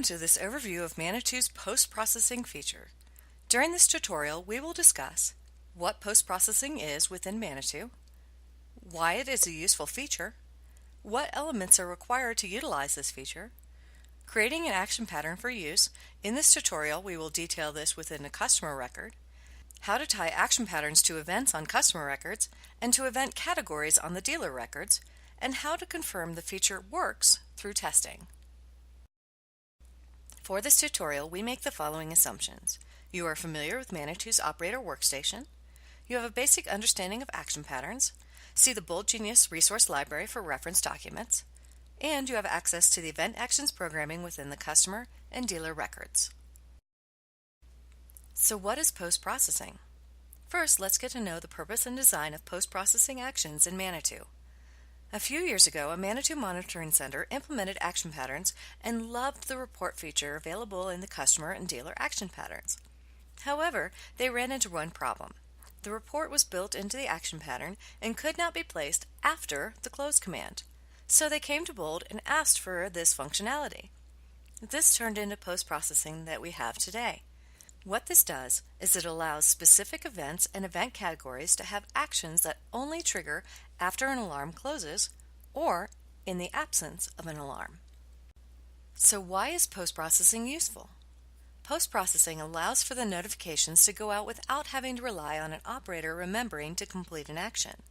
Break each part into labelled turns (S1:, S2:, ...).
S1: Welcome to this overview of Manitou's post-processing feature. During this tutorial, we will discuss what post-processing is within Manitou, why it is a useful feature, what elements are required to utilize this feature, creating an action pattern for use. In this tutorial, we will detail this within a customer record, how to tie action patterns to events on customer records and to event categories on the dealer records, and how to confirm the feature works through testing. For this tutorial, we make the following assumptions. You are familiar with Manitou's Operator Workstation. You have a basic understanding of action patterns. See the BoldGenius resource library for reference documents. And you have access to the event actions programming within the customer and dealer records. So what is post-processing? First, let's get to know the purpose and design of post-processing actions in Manitou. A few years ago, a Manitou Monitoring Center implemented action patterns and loved the report feature available in the customer and dealer action patterns. However, they ran into one problem. The report was built into the action pattern and could not be placed after the close command. So they came to Bold and asked for this functionality. This turned into post-processing that we have today. What this does is it allows specific events and event categories to have actions that only trigger after an alarm closes or in the absence of an alarm. So why is post-processing useful? Post-processing allows for the notifications to go out without having to rely on an operator remembering to complete an action.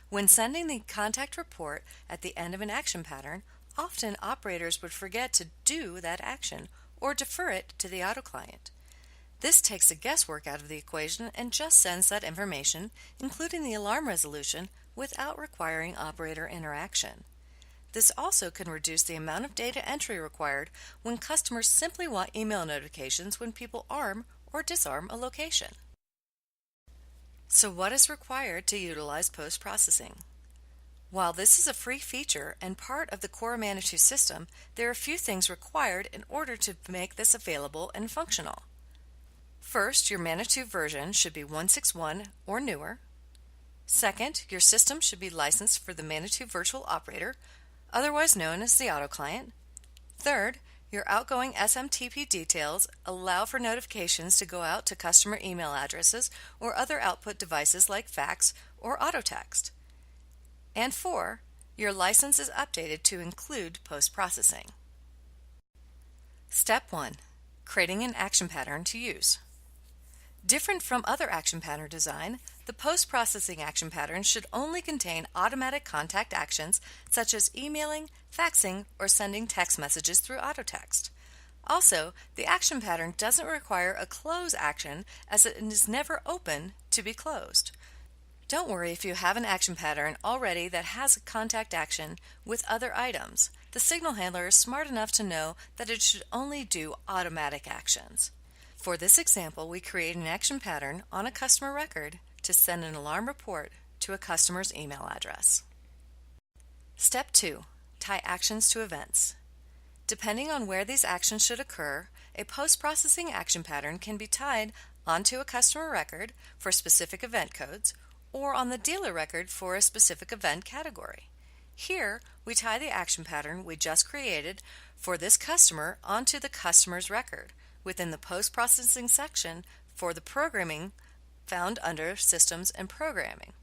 S1: When sending the contact report at the end of an action pattern, often operators would forget to do that action or defer it to the auto client. This takes the guesswork out of the equation and just sends that information, including the alarm resolution, without requiring operator interaction. This also can reduce the amount of data entry required when customers simply want email notifications when people arm or disarm a location. So what is required to utilize post-processing? While this is a free feature and part of the core Manitou system, there are a few things required in order to make this available and functional. First, your Manitou version should be 1.6.1 or newer. Second, your system should be licensed for the Manitou Virtual Operator, otherwise known as the Auto Client. Third, your outgoing SMTP details allow for notifications to go out to customer email addresses or other output devices like fax or autotext. And four, your license is updated to include post-processing. Step 1. Creating an action pattern to use. Different from other action pattern design, the post-processing action pattern should only contain automatic contact actions such as emailing, faxing, or sending text messages through autotext. Also, the action pattern doesn't require a close action as it is never open to be closed. Don't worry if you have an action pattern already that has a contact action with other items. The signal handler is smart enough to know that it should only do automatic actions. For this example, we create an action pattern on a customer record to send an alarm report to a customer's email address. Step 2. Tie actions to events. Depending on where these actions should occur, a post-processing action pattern can be tied onto a customer record for specific event codes or on the dealer record for a specific event category. Here, we tie the action pattern we just created for this customer onto the customer's record within the post-processing section for the programming found under Systems and Programming.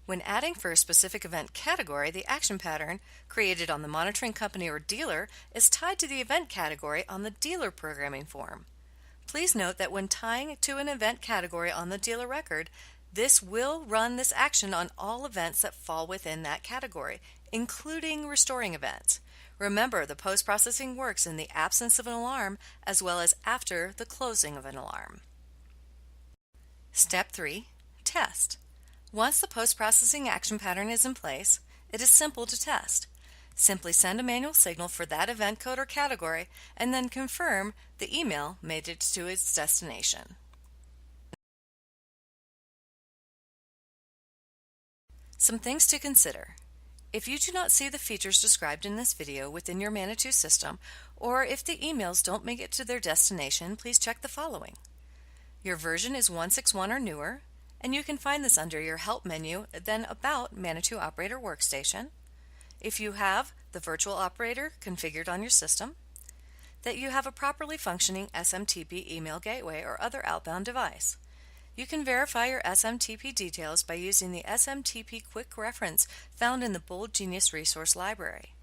S1: When adding for a specific event category, the action pattern created on the monitoring company or dealer is tied to the event category on the dealer programming form. Please note that when tying to an event category on the dealer record, this will run this action on all events that fall within that category, including restoring events. Remember, the post-processing works in the absence of an alarm as well as after the closing of an alarm. Step 3. Test. Once the post-processing action pattern is in place, it is simple to test. Simply send a manual signal for that event code or category and then confirm the email made it to its destination. Some things to consider. If you do not see the features described in this video within your Manitou system, or if the emails don't make it to their destination, please check the following. Your version is 1.6.1 or newer, and you can find this under your Help menu, then About Manitou Operator Workstation. If you have the virtual operator configured on your system, that you have a properly functioning SMTP email gateway or other outbound device. You can verify your SMTP details by using the SMTP Quick Reference found in the Bold Genius Resource Library.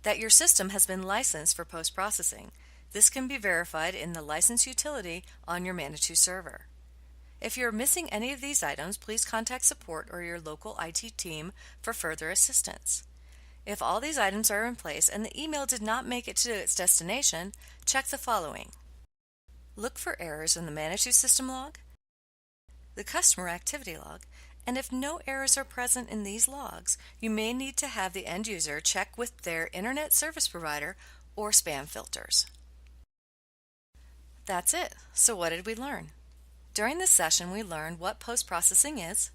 S1: That your system has been licensed for post-processing. This can be verified in the license utility on your Manitou server. If you're missing any of these items, please contact support or your local IT team for further assistance. If all these items are in place and the email did not make it to its destination, check the following. Look for errors in the Manitou system log, the customer activity log, and if no errors are present in these logs, you may need to have the end user check with their internet service provider or spam filters. That's it. So what did we learn? During this session, we learned what post-processing is,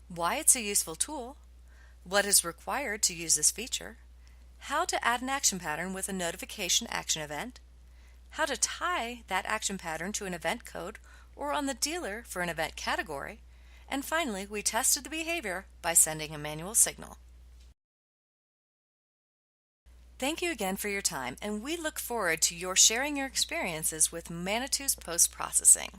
S1: why it's a useful tool, what is required to use this feature, how to add an action pattern with a notification action event, how to tie that action pattern to an event code or on the dealer for an event category, and finally, we tested the behavior by sending a manual signal. Thank you again for your time, and we look forward to your sharing your experiences with Manitou's post-processing.